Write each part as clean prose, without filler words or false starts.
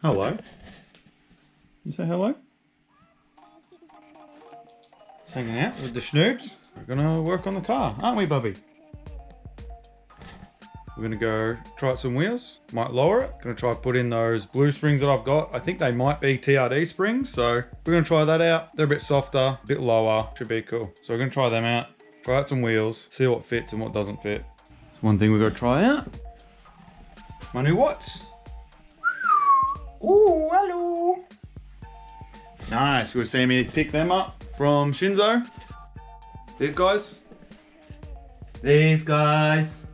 Hello. You say hello? Hanging out with the schnoobs. We're gonna work on the car, aren't we, Bubby? We're gonna go try out some wheels. Might lower it. Gonna try put in those blue springs that I've got. I think they might be TRD springs, so we're gonna try that out. They're a bit softer, a bit lower. Should be cool. So we're gonna try them out. Try out some wheels. See what fits and what doesn't fit. One thing we're gonna try out. My new Watts. Ooh, hello. Nice. You'll see me pick them up from Shinzo. These guys. These guys.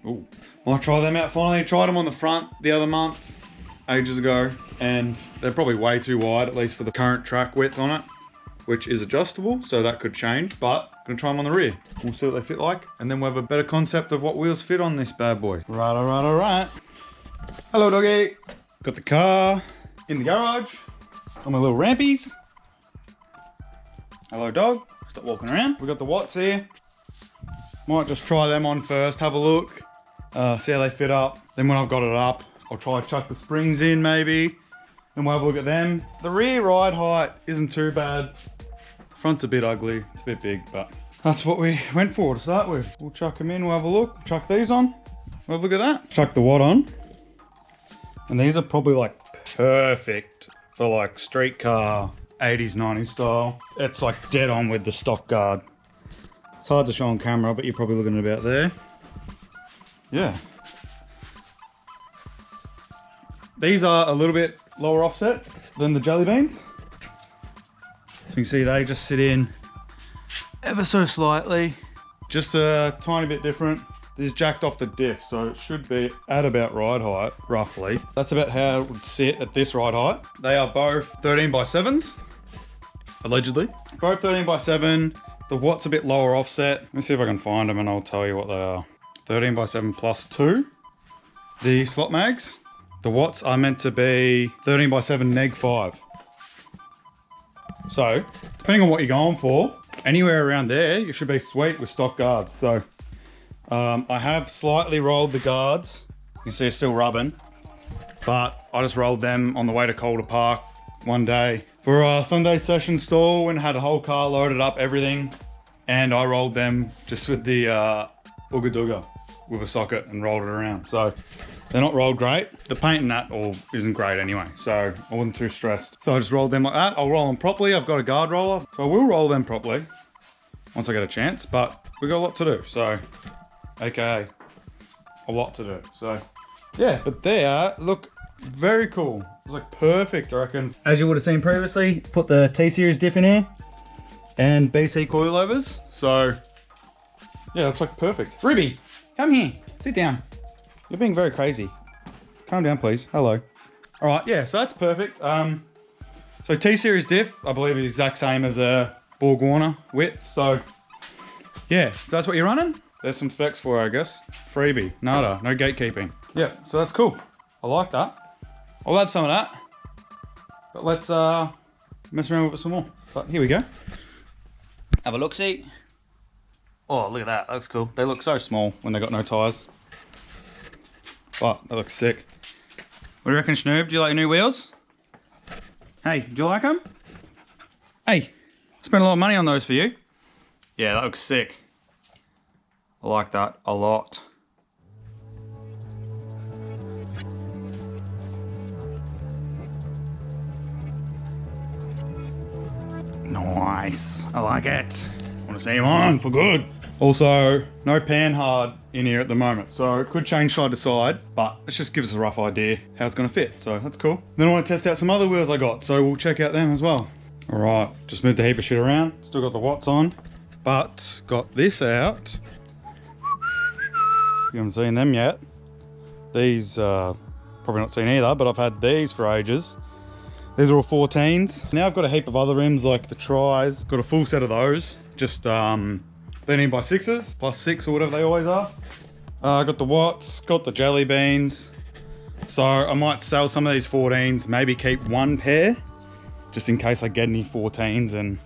Ooh. I'll try them out finally. Tried them on the front the other month, ages ago, and they're probably way too wide, at least for the current track width on it, which is adjustable, so that could change, but I'm gonna try them on the rear. We'll see what they fit like, and then we'll have a better concept of what wheels fit on this bad boy. Right, all right, all right. Hello, doggy. Got the car in the garage on my little rampies. Hello, dog. Stop walking around. We got the Watts here. Might just try them on first, have a look, see how they fit up. Then when I've got it up, I'll try to chuck the springs in maybe. Then we'll have a look at them. The rear ride height isn't too bad. Front's a bit ugly, it's a bit big, but that's what we went for to start with. We'll chuck them in, we'll have a look. Chuck these on, we'll have a look at that. Chuck the Watt on. And these are probably like perfect for like street car, 80s, 90s style. It's like dead on with the stock guard. It's hard to show on camera, but you're probably looking at about there. Yeah. These are a little bit lower offset than the jelly beans. So you can see they just sit in ever so slightly. Just a tiny bit different. This is jacked off the diff, so it should be at about ride height, roughly. That's about how it would sit at this ride height. They are both 13x7s, allegedly. Both 13x7. The Watt's a bit lower offset. Let me see if I can find them and I'll tell you what they are. 13x7 plus 2. The slot mags. The Watts are meant to be 13x7 neg 5. So, depending on what you're going for, anywhere around there, you should be sweet with stock guards. So, I have slightly rolled the guards. You can see it's still rubbing. But I just rolled them on the way to Calder Park one day for a Sunday session stall and had a whole car loaded up, everything. And I rolled them just with the Ooga Dooga with a socket and rolled it around. So they're not rolled great. The paint in that all isn't great anyway, so I wasn't too stressed. So I just rolled them like that. I'll roll them properly. I've got a guard roller, so I will roll them properly once I get a chance, but we've got a lot to do, so AKA a lot to do. So yeah, but they look very cool. It's like perfect, I reckon. As you would have seen previously, put the T-Series diff in here and BC coilovers. So yeah, it's like perfect. Ruby, come here, sit down. You're being very crazy. Calm down, please. Hello. All right, yeah, so that's perfect. So T-Series diff, I believe is exact same as a Borg Warner width. So yeah, that's what you're running. There's some specs for it, I guess. Freebie, nada, no gatekeeping. Yeah, so that's cool. I like that. I'll have some of that. But let's mess around with it some more. But here we go. Have a look-see. Oh, look at that, that looks cool. They look so small when they got no tyres. But that looks sick. What do you reckon, Schnoob? Do you like your new wheels? Hey, do you like them? Hey, spent a lot of money on those for you. Yeah, that looks sick. I like that a lot. Nice, I like it. Want to see him on for good. Also, no pan hard in here at the moment, so it could change side to side, but it just gives us a rough idea how it's going to fit, so that's cool. Then I want to test out some other wheels I got, so we'll check out them as well. All right, just moved a heap of shit around. Still got the Watts on, but got this out. You haven't seen them yet. These, probably not seen either, but I've had these for ages. These are all 14s. Now I've got a heap of other rims like the Tris. Got a full set of those. Just 13x6s, plus 6 or whatever they always are. Got the Watts, got the jelly beans. So I might sell some of these 14s, maybe keep one pair, just in case I get any 14s and,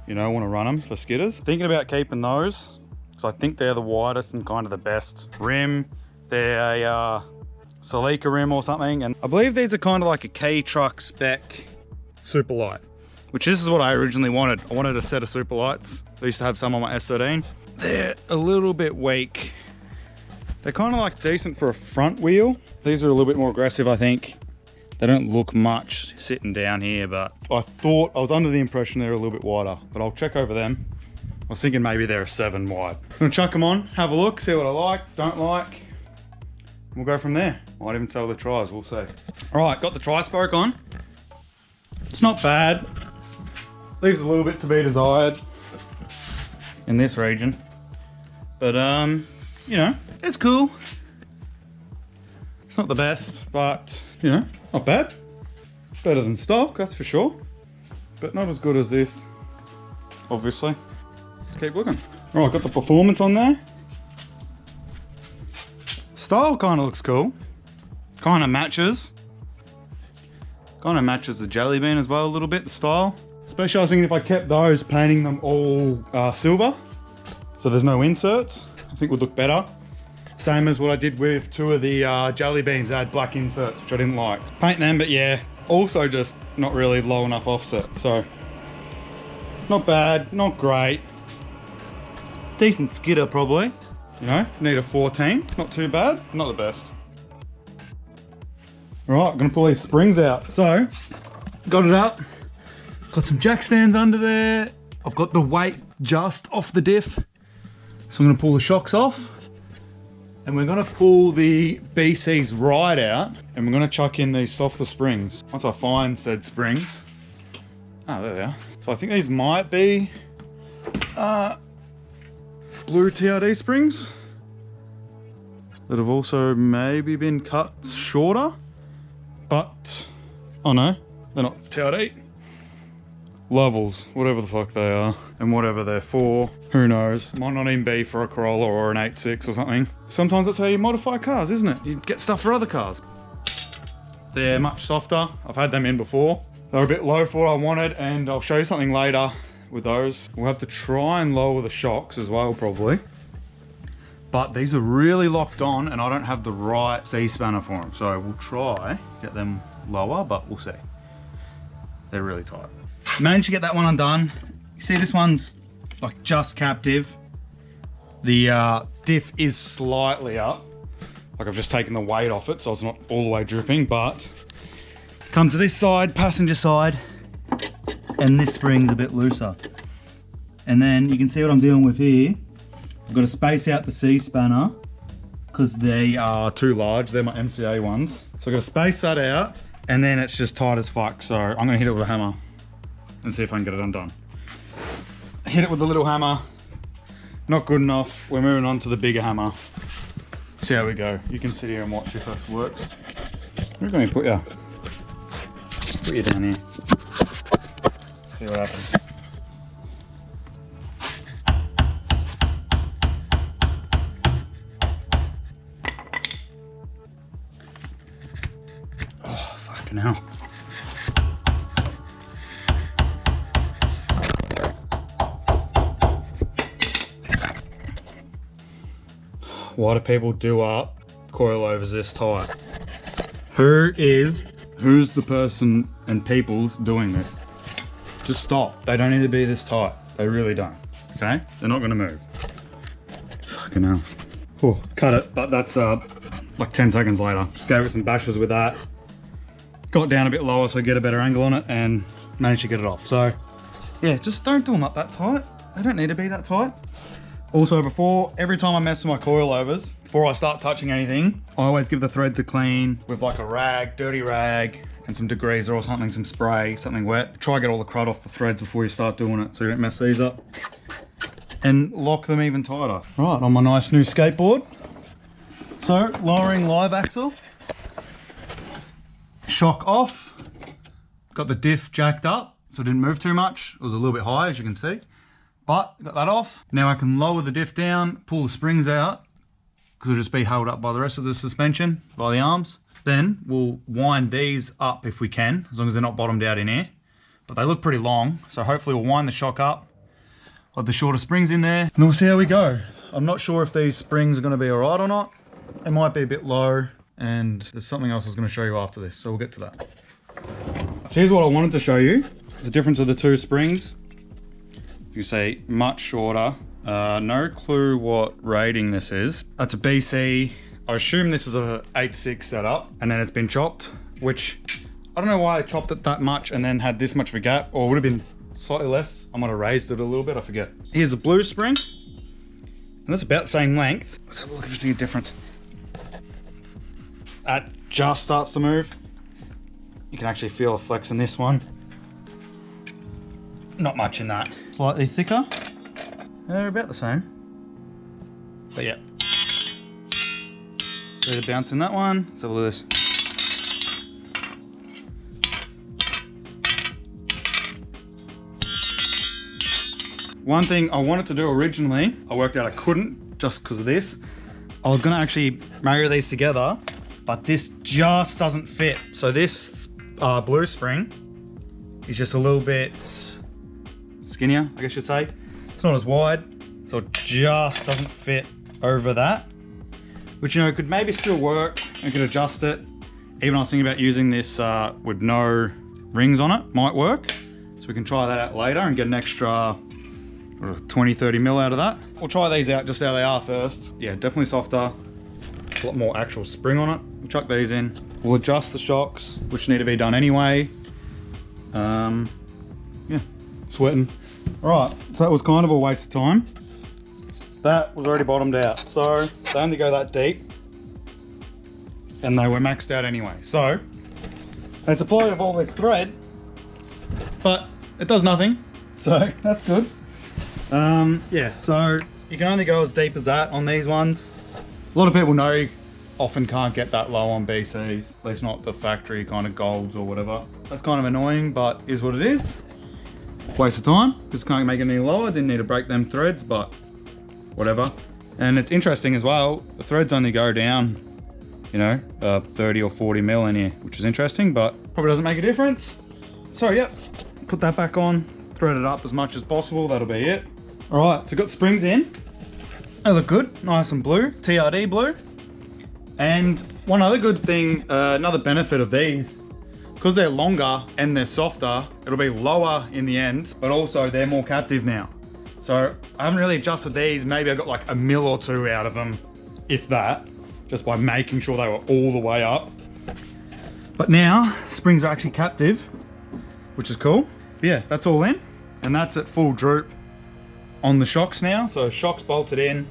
you know, want to run them for skidders. Thinking about keeping those, because I think they're the widest and kind of the best rim. They're a Celica rim or something. And I believe these are kind of like a K truck spec super light, which this is what I originally wanted. I wanted a set of super lights. I used to have some on my S13. They're a little bit weak. They're kind of like decent for a front wheel. These are a little bit more aggressive, I think. They don't look much sitting down here, but I was under the impression they're a little bit wider, but I'll check over them. I was thinking maybe they're a 7 wide. I'm gonna chuck them on, have a look, see what I like, don't like. We'll go from there. Might even sell the tries, we'll see. All right, got the tri-spoke on. It's not bad. Leaves a little bit to be desired in this region. But you know, it's cool. It's not the best, but you know, not bad. Better than stock, that's for sure. But not as good as this, obviously. Let's keep looking. All right, got the performance on there. Style kind of looks cool. Kind of matches. Kind of matches the Jelly Bean as well a little bit, the style. Especially I was thinking if I kept those, painting them all silver, so there's no inserts, I think would look better. Same as what I did with 2 of the Jelly Beans, they had black inserts, which I didn't like. Paint them, but yeah, also just not really low enough offset, so not bad, not great. Decent skidder probably, you know, need a 14, not too bad, not the best. All right, I'm gonna pull these springs out. So, got it up, got some jack stands under there. I've got the weight just off the diff. So I'm gonna pull the shocks off. And we're gonna pull the BC's ride out, and we're gonna chuck in these softer springs. Once I find said springs. Oh, there they are. So I think these might be blue TRD springs that have also maybe been cut shorter, but, oh no, they're not TRD. Levels, whatever the fuck they are, and whatever they're for, who knows. Might not even be for a Corolla or an 8.6 or something. Sometimes that's how you modify cars, isn't it? You get stuff for other cars. They're much softer. I've had them in before. They're a bit low for what I wanted, and I'll show you something later with those. We'll have to try and lower the shocks as well, probably. But these are really locked on, and I don't have the right C-spanner for them. So we'll try get them lower, but we'll see. They're really tight. Managed to get that one undone. You see this one's like just captive. The diff is slightly up. Like I've just taken the weight off it so it's not all the way dripping, but come to this side, passenger side, and this spring's a bit looser. And then you can see what I'm dealing with here. I've got to space out the C-spanner because they are too large. They're my MCA ones. So I've got to space that out, and then it's just tight as fuck. So I'm gonna hit it with a hammer and see if I can get it undone. Hit it with the little hammer, not good enough. We're moving on to the bigger hammer. See how we go. You can sit here and watch if that works. We're going to put you down here. See what happens. Oh, fucking hell. Why do people do up coilovers this tight? Who's the person and people's doing this? Just stop. They don't need to be this tight. They really don't. Okay? They're not gonna move. Fucking hell. Oh, cut it, but that's like 10 seconds later. Just gave it some bashes with that. Got down a bit lower so I get a better angle on it and managed to get it off. So yeah, just don't do them up that tight. They don't need to be that tight. Also, every time I mess with my coilovers, before I start touching anything, I always give the threads a clean with like a rag, dirty rag, and some degreaser or something, some spray, something wet. Try to get all the crud off the threads before you start doing it so you don't mess these up. And lock them even tighter. Right, on my nice new skateboard. So, lowering live axle. Shock off. Got the diff jacked up, so it didn't move too much. It was a little bit high, as you can see. But got that off. Now I can lower the diff down, pull the springs out, because it'll just be held up by the rest of the suspension, by the arms. Then we'll wind these up if we can, as long as they're not bottomed out in here. But they look pretty long, so hopefully we'll wind the shock up. Got the shorter springs in there, and we'll see how we go. I'm not sure if these springs are going to be alright or not. They might be a bit low, and there's something else I was going to show you after this, so we'll get to that. So here's what I wanted to show you. The difference of the two springs. You say much shorter. No clue what rating this is. That's a BC. I assume this is a 8.6 setup, and then it's been chopped, which I don't know why I chopped it that much and then had this much of a gap, or it would have been slightly less. I might have raised it a little bit, I forget. Here's the blue spring, and that's about the same length. Let's have a look if there's any difference. That just starts to move. You can actually feel a flex in this one. Not much in that. Slightly thicker. They're about the same. But yeah. So the bounce in that one. Let's have a look at this. One thing I wanted to do originally, I worked out I couldn't just because of this. I was gonna actually marry these together, but this just doesn't fit. So this blue spring is just a little bit skinnier, I guess you'd say. It's not as wide, so it just doesn't fit over that. Which, you know, could maybe still work. I could adjust it. Even I was thinking about using this with no rings on it, might work. So we can try that out later and get an extra 20, 30 mil out of that. We'll try these out just how they are first. Yeah, definitely softer. A lot more actual spring on it. We'll chuck these in. We'll adjust the shocks, which need to be done anyway. Yeah, sweating. All right, so that was kind of a waste of time. That was already bottomed out. So they only go that deep and they were maxed out anyway. So they supply of all this thread, but it does nothing. So that's good. Yeah, so you can only go as deep as that on these ones. A lot of people know you often can't get that low on BCs, at least not the factory kind of golds or whatever. That's kind of annoying, but is what it is. Waste of time, just can't make it any lower. Didn't need to break them threads, but whatever. And it's interesting as well, the threads only go down, you know, 30 or 40 mil in here, which is interesting, but probably doesn't make a difference. So yep, put that back on, thread it up as much as possible, that'll be it. All right, so got the springs in. They look good, nice and blue, TRD blue. And one other good thing, another benefit of these, because they're longer and they're softer, it'll be lower in the end, but also they're more captive now. So I haven't really adjusted these. Maybe I got like a mil or two out of them, if that, just by making sure they were all the way up. But now springs are actually captive, which is cool. But yeah, that's all in, and that's at full droop on the shocks now. So shocks bolted in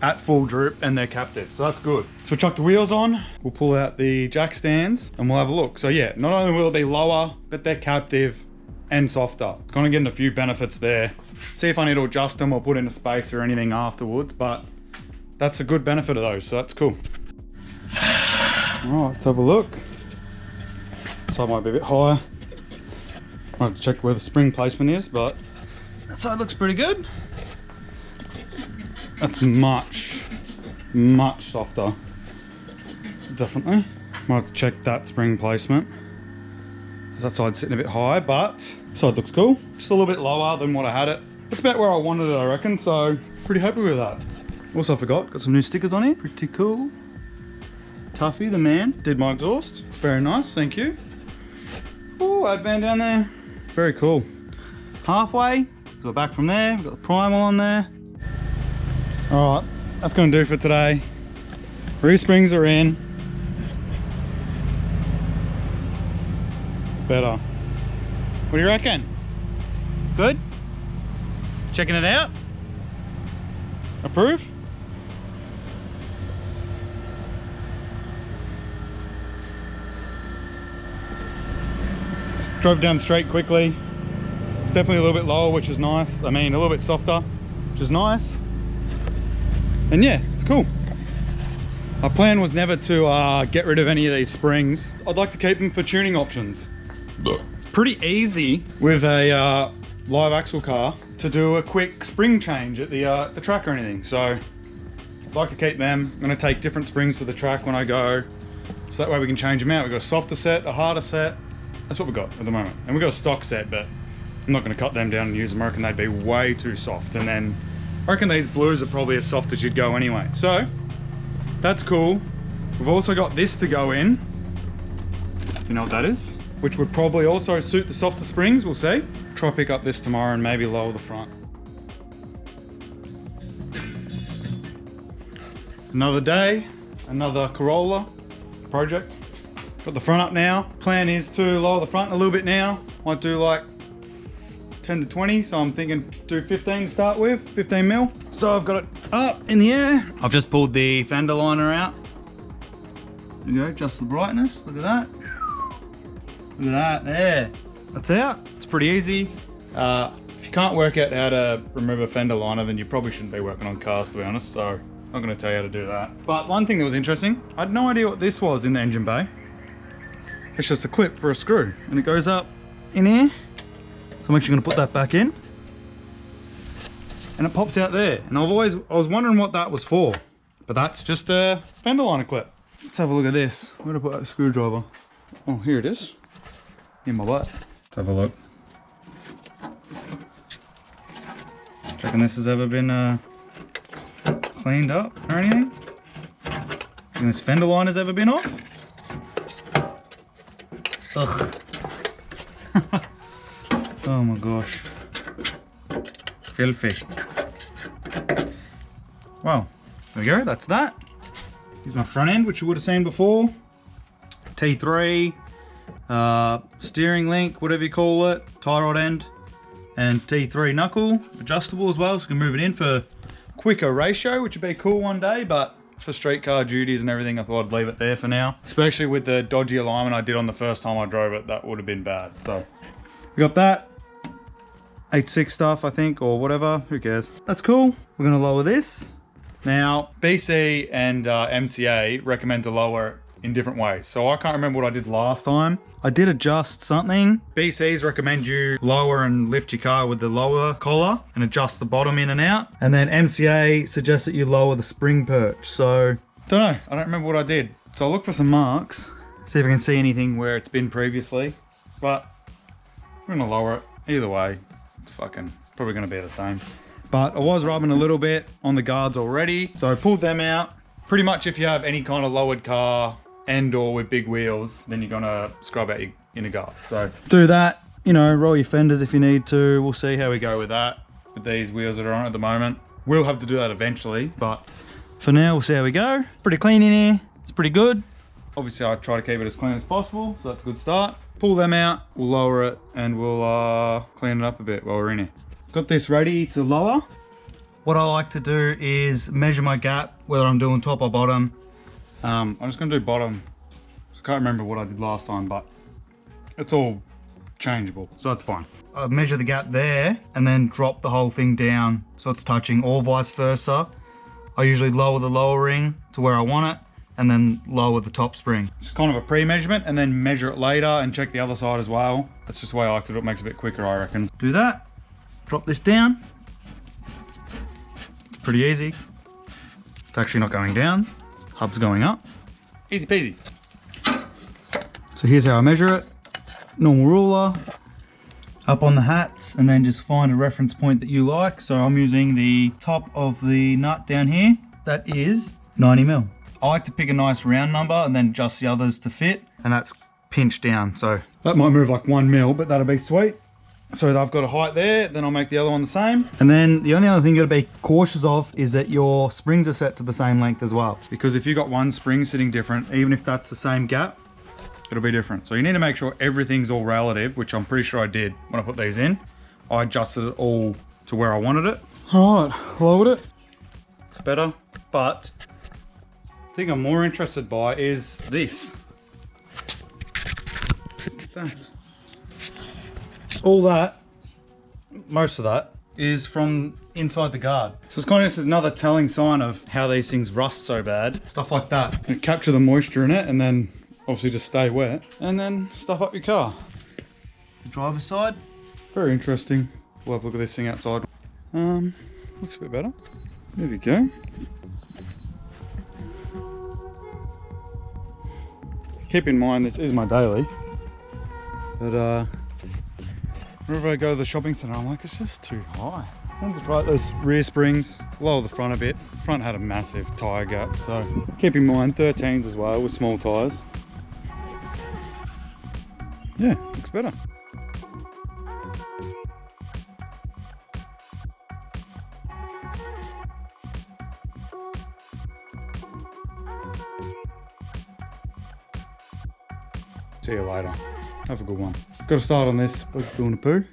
at full droop and they're captive, so that's good. So we'll chuck the wheels on, we'll pull out the jack stands and we'll have a look. So yeah, not only will it be lower, but they're captive and softer. Kind of getting a few benefits there. See if I need to adjust them or put in a space or anything afterwards, but that's a good benefit of those, so that's cool. All right, let's have a look. This side might be a bit higher. I have to check where the spring placement is, but that side looks pretty good. That's much, much softer. Definitely. Might have to check that spring placement. That side's sitting a bit high, but this side looks cool. Just a little bit lower than what I had it. That's about where I wanted it, I reckon, so pretty happy with that. Also, I forgot, got some new stickers on here. Pretty cool. Tuffy, the man, did my exhaust. Very nice, thank you. Oh, add van down there. Very cool. Halfway, so we're back from there. We've got the primal on there. All right, that's gonna do for today. Rear springs are in. It's better. What do you reckon? Good? Checking it out? Approve? Just drove down the straight quickly. It's definitely a little bit lower, which is nice. I mean, a little bit softer, which is nice. And yeah, it's cool. My plan was never to get rid of any of these springs. I'd like to keep them for tuning options. It's pretty easy with a live axle car to do a quick spring change at the track or anything. So I'd like to keep them. I'm gonna take different springs to the track when I go, so that way we can change them out. We've got a softer set, a harder set. That's what we've got at the moment. And we've got a stock set, but I'm not gonna cut them down and use them. I reckon they'd be way too soft. And then I reckon these blues are probably as soft as you'd go anyway. So that's cool. We've also got this to go in. You know what that is? Which would probably also suit the softer springs, we'll see. Try pick up this tomorrow and maybe lower the front. Another day, another Corolla project. Got the front up now. Plan is to lower the front a little bit now. Might do like 10 to 20, so I'm thinking do 15 to start with, 15 mil. So I've got it up in the air. I've just pulled the fender liner out. There you go, adjust the brightness, look at that. Look at that, there. That's out, it's pretty easy. If you can't work out how to remove a fender liner, then you probably shouldn't be working on cars, to be honest, so I'm not gonna tell you how to do that. But one thing that was interesting, I had no idea what this was in the engine bay. It's just a clip for a screw, and it goes up in here. So I'm actually gonna put that back in. And it pops out there. And I was wondering what that was for, but that's just a fender liner clip. Let's have a look at this. Where did I put that screwdriver? Oh, here it is. In my butt. Let's have a look. Do you reckon this has ever been cleaned up or anything? Do you reckon this fender liner's ever been off? Ugh. Oh my gosh. Filthy. Well, there we go, that's that. Here's my front end, which you would have seen before. T3, steering link, whatever you call it, tie rod end, and T3 knuckle, adjustable as well, so you can move it in for quicker ratio, which would be cool one day, but for street car duties and everything, I thought I'd leave it there for now. Especially with the dodgy alignment I did on the first time I drove it, that would have been bad. So, we got that. 8.6 stuff, I think, or whatever, who cares. That's cool. We're gonna lower this. Now, BC and MCA recommend to lower it in different ways. So I can't remember what I did last time. I did adjust something. BCs recommend you lower and lift your car with the lower collar and adjust the bottom in and out. And then MCA suggests that you lower the spring perch. So, don't know, I don't remember what I did. So I'll look for some marks, see if I can see anything where it's been previously. But we're gonna lower it either way. It's fucking probably gonna be the same. But I was rubbing a little bit on the guards already. So I pulled them out. Pretty much if you have any kind of lowered car and or with big wheels, then you're gonna scrub out your inner guard. So do that, you know, roll your fenders if you need to. We'll see how we go with that, with these wheels that are on at the moment. We'll have to do that eventually, but for now, we'll see how we go. Pretty clean in here, it's pretty good. Obviously I try to keep it as clean as possible, so that's a good start. Pull them out, we'll lower it, and we'll clean it up a bit while we're in here. Got this ready to lower. What I like to do is measure my gap, whether I'm doing top or bottom. I'm just gonna do bottom. I can't remember what I did last time, but it's all changeable, so that's fine. I measure the gap there and then drop the whole thing down so it's touching, or vice versa. I usually lower the lower ring to where I want it and then lower the top spring. It's kind of a pre-measurement and then measure it later and check the other side as well. That's just the way I like to do it, makes it a bit quicker, I reckon. Do that, drop this down. It's pretty easy. It's actually not going down. Hub's going up. Easy peasy. So here's how I measure it. Normal ruler, up on the hats, and then just find a reference point that you like. So I'm using the top of the nut down here. That is 90 mil. I like to pick a nice round number and then adjust the others to fit, and that's pinched down. So that might move like 1 mil, but that'll be sweet. So I've got a height there, then I'll make the other one the same. And then the only other thing you gotta be cautious of is that your springs are set to the same length as well. Because if you've got one spring sitting different, even if that's the same gap, it'll be different. So you need to make sure everything's all relative, which I'm pretty sure I did when I put these in. I adjusted it all to where I wanted it. All right, lowered it. It's better, but the thing I'm more interested by is this. That. All that, most of that, is from inside the guard. So it's kind of just another telling sign of how these things rust so bad. Stuff like that. You capture the moisture in it and then obviously just stay wet and then stuff up your car. The driver's side, very interesting. We'll have a look at this thing outside. Looks a bit better. There we go. Keep in mind this is my daily, but whenever I go to the shopping centre, I'm like, it's just too high. And just right, those rear springs, lower the front a bit. Front had a massive tyre gap, so keep in mind 13s as well with small tyres. Yeah, looks better. See you later. Have a good one. Got to start on this. Doing a poo.